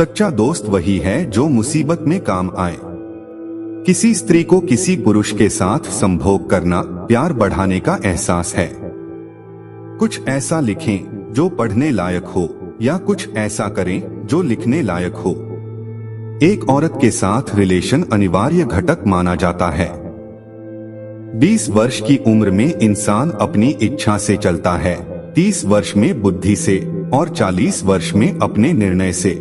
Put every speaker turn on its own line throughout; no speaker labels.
सच्चा दोस्त वही है जो मुसीबत में काम आए। किसी स्त्री को किसी पुरुष के साथ संभोग करना प्यार बढ़ाने का एहसास है। कुछ ऐसा लिखें जो पढ़ने लायक हो या कुछ ऐसा करें जो लिखने लायक हो। एक औरत के साथ रिलेशन अनिवार्य घटक माना जाता है। 20 वर्ष की उम्र में इंसान अपनी इच्छा से चलता है, 30 वर्ष में बुद्धि से और 40 वर्ष में अपने निर्णय से।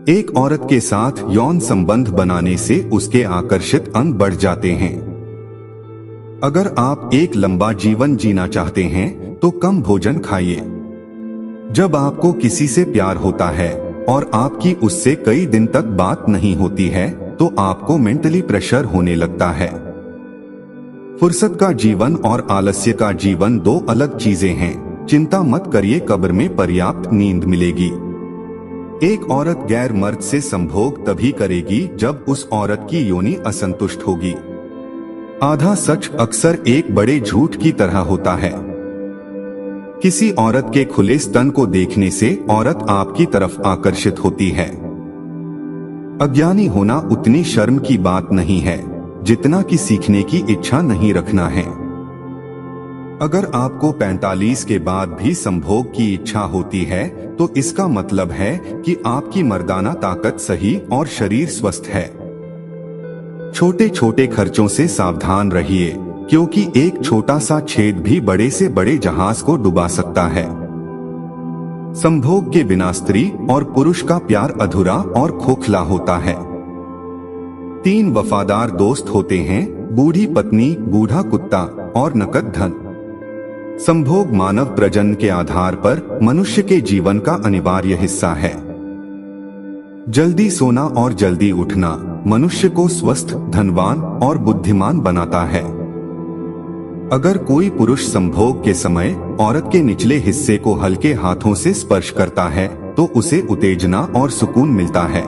एक औरत के साथ यौन संबंध बनाने से उसके आकर्षित अंग बढ़ जाते हैं। अगर आप एक लंबा जीवन जीना चाहते हैं तो कम भोजन खाइए। जब आपको किसी से प्यार होता है और आपकी उससे कई दिन तक बात नहीं होती है तो आपको मेंटली प्रेशर होने लगता है। फुर्सत का जीवन और आलस्य का जीवन दो अलग चीजें हैं। चिंता मत करिए, कब्र में पर्याप्त नींद मिलेगी। एक औरत गैर मर्द से संभोग तभी करेगी जब उस औरत की योनि असंतुष्ट होगी। आधा सच अक्सर एक बड़े झूठ की तरह होता है। किसी औरत के खुले स्तन को देखने से औरत आपकी तरफ आकर्षित होती है। अज्ञानी होना उतनी शर्म की बात नहीं है जितना कि सीखने की इच्छा नहीं रखना है। अगर आपको 45 के बाद भी संभोग की इच्छा होती है तो इसका मतलब है कि आपकी मर्दाना ताकत सही और शरीर स्वस्थ है। छोटे छोटे खर्चों से सावधान रहिए, क्योंकि एक छोटा सा छेद भी बड़े से बड़े जहाज को डुबा सकता है। संभोग के बिना स्त्री और पुरुष का प्यार अधूरा और खोखला होता है। 3 वफादार दोस्त होते हैं, बूढ़ी पत्नी, बूढ़ा कुत्ता और नकद धन। संभोग मानव प्रजनन के आधार पर मनुष्य के जीवन का अनिवार्य हिस्सा है। जल्दी सोना और जल्दी उठना मनुष्य को स्वस्थ, धनवान और बुद्धिमान बनाता है। अगर कोई पुरुष संभोग के समय औरत के निचले हिस्से को हल्के हाथों से स्पर्श करता है तो उसे उत्तेजना और सुकून मिलता है।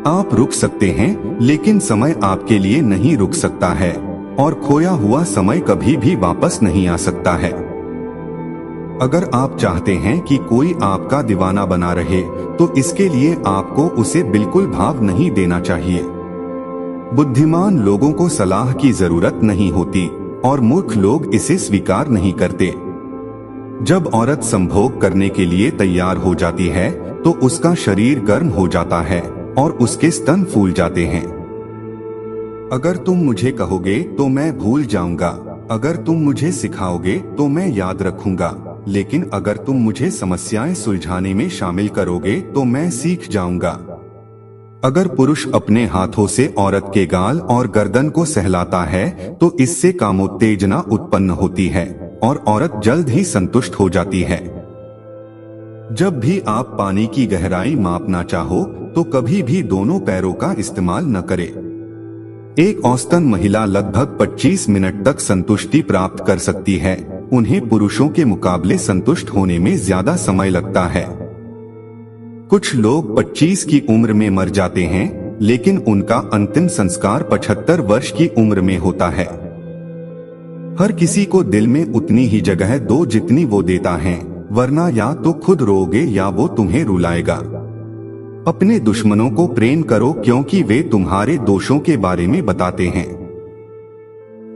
आप रुक सकते हैं, लेकिन समय आपके लिए नहीं रुक सकता है और खोया हुआ समय कभी भी वापस नहीं आ सकता है। अगर आप चाहते हैं कि कोई आपका दीवाना बना रहे तो इसके लिए आपको उसे बिल्कुल भाव नहीं देना चाहिए। बुद्धिमान लोगों को सलाह की जरूरत नहीं होती और मूर्ख लोग इसे स्वीकार नहीं करते। जब औरत संभोग करने के लिए तैयार हो जाती है तो उसका शरीर गर्म हो जाता है और उसके स्तन फूल जाते हैं। अगर तुम मुझे कहोगे तो मैं भूल जाऊंगा, अगर तुम मुझे सिखाओगे तो मैं याद रखूंगा, लेकिन अगर तुम मुझे समस्याएं सुलझाने में शामिल करोगे तो मैं सीख जाऊंगा। अगर पुरुष अपने हाथों से औरत के गाल और गर्दन को सहलाता है तो इससे कामोत्तेजना उत्पन्न होती है और औरत जल्द ही संतुष्ट हो जाती है। जब भी आप पानी की गहराई मापना चाहो तो कभी भी दोनों पैरों का इस्तेमाल न करें। एक औसतन महिला लगभग 25 मिनट तक संतुष्टि प्राप्त कर सकती है। उन्हें पुरुषों के मुकाबले संतुष्ट होने में ज्यादा समय लगता है। कुछ लोग 25 की उम्र में मर जाते हैं, लेकिन उनका अंतिम संस्कार 75 वर्ष की उम्र में होता है। हर किसी को दिल में उतनी ही जगह दो जितनी वो देता है, वरना या तो खुद रोओगे या वो तुम्हें रुलाएगा। अपने दुश्मनों को प्रेम करो क्योंकि वे तुम्हारे दोषों के बारे में बताते हैं।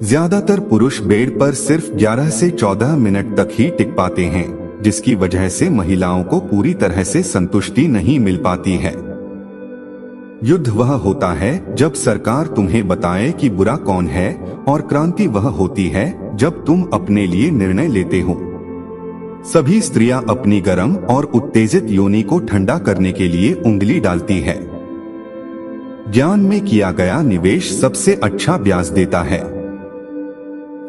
ज्यादातर पुरुष बेड पर सिर्फ 11 से 14 मिनट तक ही टिक पाते हैं, जिसकी वजह से महिलाओं को पूरी तरह से संतुष्टि नहीं मिल पाती है। युद्ध वह होता है जब सरकार तुम्हें बताए कि बुरा कौन है, और क्रांति वह होती है जब तुम अपने लिए निर्णय लेते हो। सभी स्त्रियां अपनी गर्म और उत्तेजित योनि को ठंडा करने के लिए उंगली डालती है। ज्ञान में किया गया निवेश सबसे अच्छा ब्याज देता है।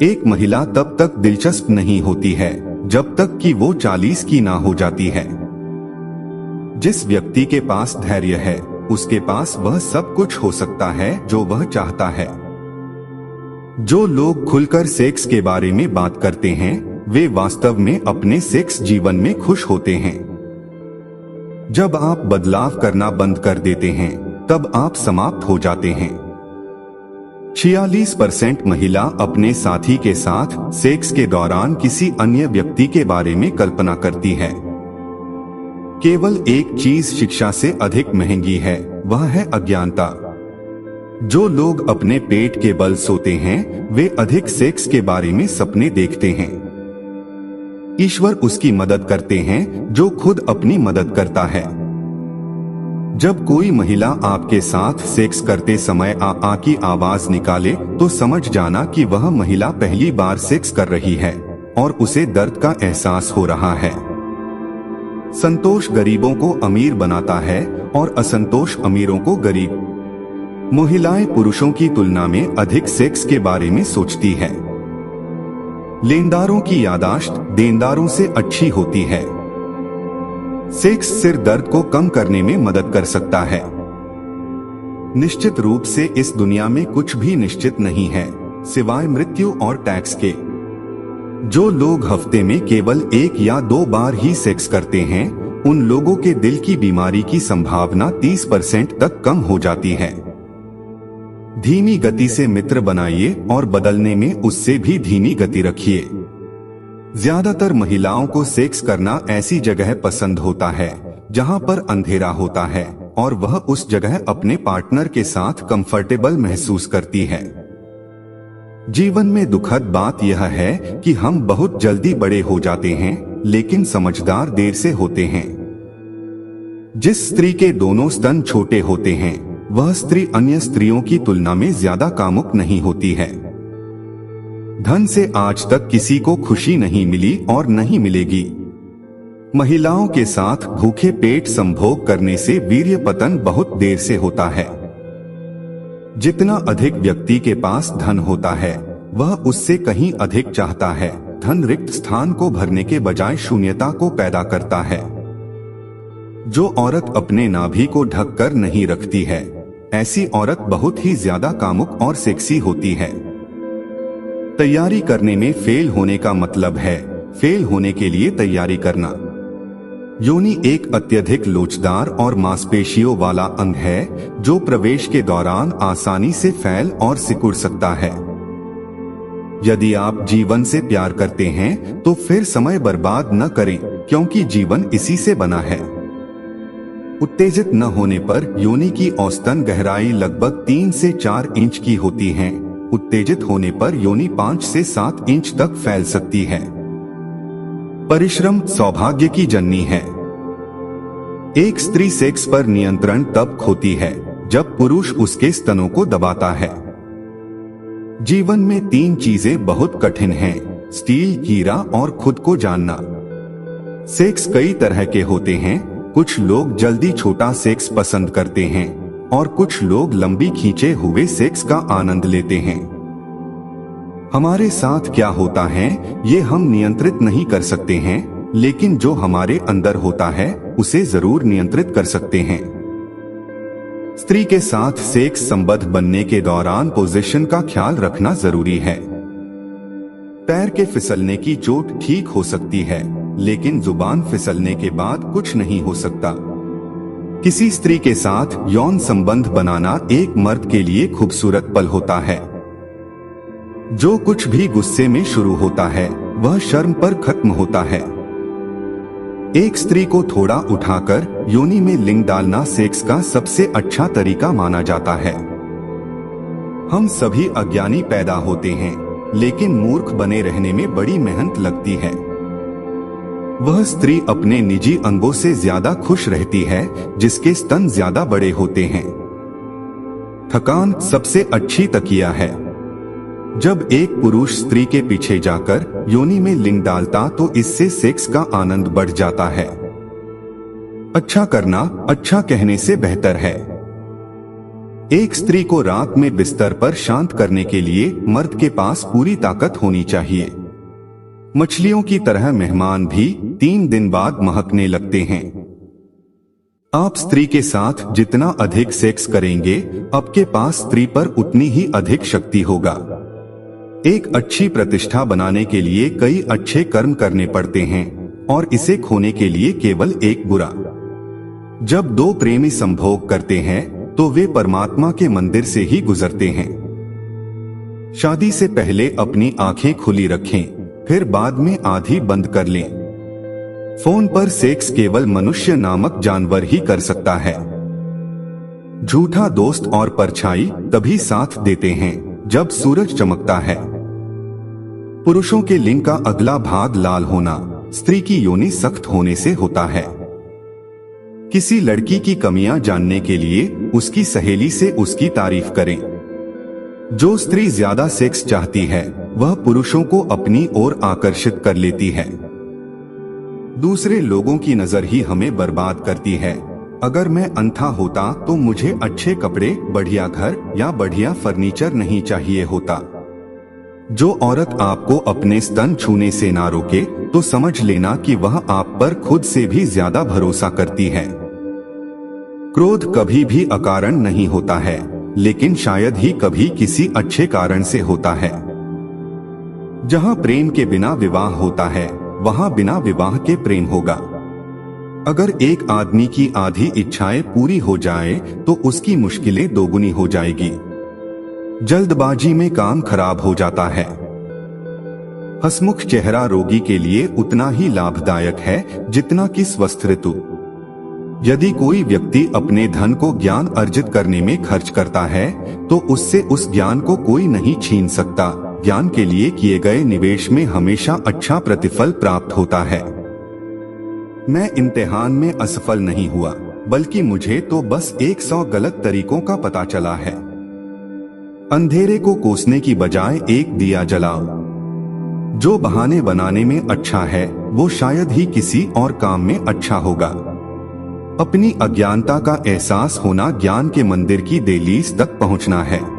एक महिला तब तक दिलचस्प नहीं होती है जब तक कि वो 40 की ना हो जाती है। जिस व्यक्ति के पास धैर्य है उसके पास वह सब कुछ हो सकता है जो वह चाहता है। जो लोग खुलकर सेक्स के बारे में बात करते हैं वे वास्तव में अपने सेक्स जीवन में खुश होते हैं। जब आप बदलाव करना बंद कर देते हैं तब आप समाप्त हो जाते हैं। 46% महिला अपने साथी के साथ सेक्स के दौरान किसी अन्य व्यक्ति के बारे में कल्पना करती है। केवल एक चीज शिक्षा से अधिक महंगी है, वह है अज्ञानता। जो लोग अपने पेट के बल सोते हैं वे अधिक सेक्स के बारे में सपने देखते हैं। ईश्वर उसकी मदद करते हैं जो खुद अपनी मदद करता है। जब कोई महिला आपके साथ सेक्स करते समय आ की आवाज निकाले तो समझ जाना कि वह महिला पहली बार सेक्स कर रही है और उसे दर्द का एहसास हो रहा है। संतोष गरीबों को अमीर बनाता है और असंतोष अमीरों को गरीब। महिलाएं पुरुषों की तुलना में अधिक सेक्स के बारे में सोचती है। लेनदारों की यादाश्त देनदारों से अच्छी होती है। सेक्स सिर दर्द को कम करने में मदद कर सकता है। निश्चित रूप से इस दुनिया में कुछ भी निश्चित नहीं है सिवाय मृत्यु और टैक्स के। जो लोग हफ्ते में केवल 1 या 2 बार ही सेक्स करते हैं उन लोगों के दिल की बीमारी की संभावना 30% तक कम हो जाती है। धीमी गति से मित्र बनाइए और बदलने में उससे भी धीमी गति रखिए। ज्यादातर महिलाओं को सेक्स करना ऐसी जगह पसंद होता है जहां पर अंधेरा होता है और वह उस जगह अपने पार्टनर के साथ कंफर्टेबल महसूस करती है। जीवन में दुखद बात यह है कि हम बहुत जल्दी बड़े हो जाते हैं लेकिन समझदार देर से होते हैं। जिस स्त्री के दोनों स्तन छोटे होते हैं वह स्त्री अन्य स्त्रियों की तुलना में ज्यादा कामुक नहीं होती है। धन से आज तक किसी को खुशी नहीं मिली और नहीं मिलेगी। महिलाओं के साथ भूखे पेट संभोग करने से वीर्य पतन बहुत देर से होता है। जितना अधिक व्यक्ति के पास धन होता है वह उससे कहीं अधिक चाहता है। धन रिक्त स्थान को भरने के बजाय शून्यता को पैदा करता है। जो औरत अपने नाभि को ढक कर नहीं रखती है ऐसी औरत बहुत ही ज्यादा कामुक और सेक्सी होती है। तैयारी करने में फेल होने का मतलब है फेल होने के लिए तैयारी करना। योनि एक अत्यधिक लोचदार और मांसपेशियों वाला अंग है जो प्रवेश के दौरान आसानी से फैल और सिकुड़ सकता है। यदि आप जीवन से प्यार करते हैं तो फिर समय बर्बाद न करें क्योंकि जीवन इसी से बना है। उत्तेजित न होने पर योनि की औसतन गहराई लगभग 3 से 4 इंच की होती है। उत्तेजित होने पर योनि 5 से 7 इंच तक फैल सकती है। परिश्रम सौभाग्य की जननी है। एक स्त्री सेक्स पर नियंत्रण तब खोती है जब पुरुष उसके स्तनों को दबाता है। जीवन में 3 चीजें बहुत कठिन हैं, स्टील, हीरा और खुद को जानना। सेक्स कई तरह के होते हैं। कुछ लोग जल्दी छोटा सेक्स पसंद करते हैं और कुछ लोग लंबी खींचे हुए सेक्स का आनंद लेते हैं। हमारे साथ क्या होता है ये हम नियंत्रित नहीं कर सकते हैं लेकिन जो हमारे अंदर होता है उसे जरूर नियंत्रित कर सकते हैं। स्त्री के साथ सेक्स संबंध बनने के दौरान पोजीशन का ख्याल रखना जरूरी है। पैर के फिसलने की चोट ठीक हो सकती है लेकिन जुबान फिसलने के बाद कुछ नहीं हो सकता। किसी स्त्री के साथ यौन संबंध बनाना एक मर्द के लिए खूबसूरत पल होता है। जो कुछ भी गुस्से में शुरू होता है वह शर्म पर खत्म होता है। एक स्त्री को थोड़ा उठाकर योनि में लिंग डालना सेक्स का सबसे अच्छा तरीका माना जाता है। हम सभी अज्ञानी पैदा होते हैं लेकिन मूर्ख बने रहने में बड़ी मेहनत लगती है। वह स्त्री अपने निजी अंगों से ज्यादा खुश रहती है जिसके स्तन ज्यादा बड़े होते हैं। थकान सबसे अच्छी तकिया है। जब एक पुरुष स्त्री के पीछे जाकर योनि में लिंग डालता तो इससे सेक्स का आनंद बढ़ जाता है। अच्छा करना अच्छा कहने से बेहतर है। एक स्त्री को रात में बिस्तर पर शांत करने के लिए मर्द के पास पूरी ताकत होनी चाहिए। मछलियों की तरह मेहमान भी 3 दिन बाद महकने लगते हैं। आप स्त्री के साथ जितना अधिक सेक्स करेंगे आपके पास स्त्री पर उतनी ही अधिक शक्ति होगा। एक अच्छी प्रतिष्ठा बनाने के लिए कई अच्छे कर्म करने पड़ते हैं और इसे खोने के लिए केवल एक बुरा। जब 2 प्रेमी संभोग करते हैं तो वे परमात्मा के मंदिर से ही गुजरते हैं। शादी से पहले अपनी आंखें खुली रखें, फिर बाद में आधी बंद कर लें। फोन पर सेक्स केवल मनुष्य नामक जानवर ही कर सकता है। झूठा दोस्त और परछाई तभी साथ देते हैं जब सूरज चमकता है। पुरुषों के लिंग का अगला भाग लाल होना स्त्री की योनि सख्त होने से होता है। किसी लड़की की कमियां जानने के लिए उसकी सहेली से उसकी तारीफ करें। जो स्त्री ज्यादा सेक्स चाहती है वह पुरुषों को अपनी ओर आकर्षित कर लेती है। दूसरे लोगों की नजर ही हमें बर्बाद करती है। अगर मैं अंधा होता तो मुझे अच्छे कपड़े, बढ़िया घर या बढ़िया फर्नीचर नहीं चाहिए होता। जो औरत आपको अपने स्तन छूने से ना रोके तो समझ लेना कि वह आप पर खुद से भी ज्यादा भरोसा करती है। क्रोध कभी भी अकारण नहीं होता है, लेकिन शायद ही कभी किसी अच्छे कारण से होता है। जहाँ प्रेम के बिना विवाह होता है वहाँ बिना विवाह के प्रेम होगा। अगर एक आदमी की आधी इच्छाएं पूरी हो जाए तो उसकी मुश्किलें दोगुनी हो जाएगी। जल्दबाजी में काम खराब हो जाता है। हंसमुख चेहरा रोगी के लिए उतना ही लाभदायक है जितना कि स्वस्थ ऋतु। यदि कोई व्यक्ति अपने धन को ज्ञान अर्जित करने में खर्च करता है तो उससे उस ज्ञान को कोई नहीं छीन सकता। ज्ञान के लिए किए गए निवेश में हमेशा अच्छा प्रतिफल प्राप्त होता है। मैं इम्तिहान में असफल नहीं हुआ, बल्कि मुझे तो बस 100 गलत तरीकों का पता चला है। अंधेरे को कोसने की बजाय एक दिया जलाओ। जो बहाने बनाने में अच्छा है वो शायद ही किसी और काम में अच्छा होगा। अपनी अज्ञानता का एहसास होना ज्ञान के मंदिर की दहलीज तक पहुंचना है।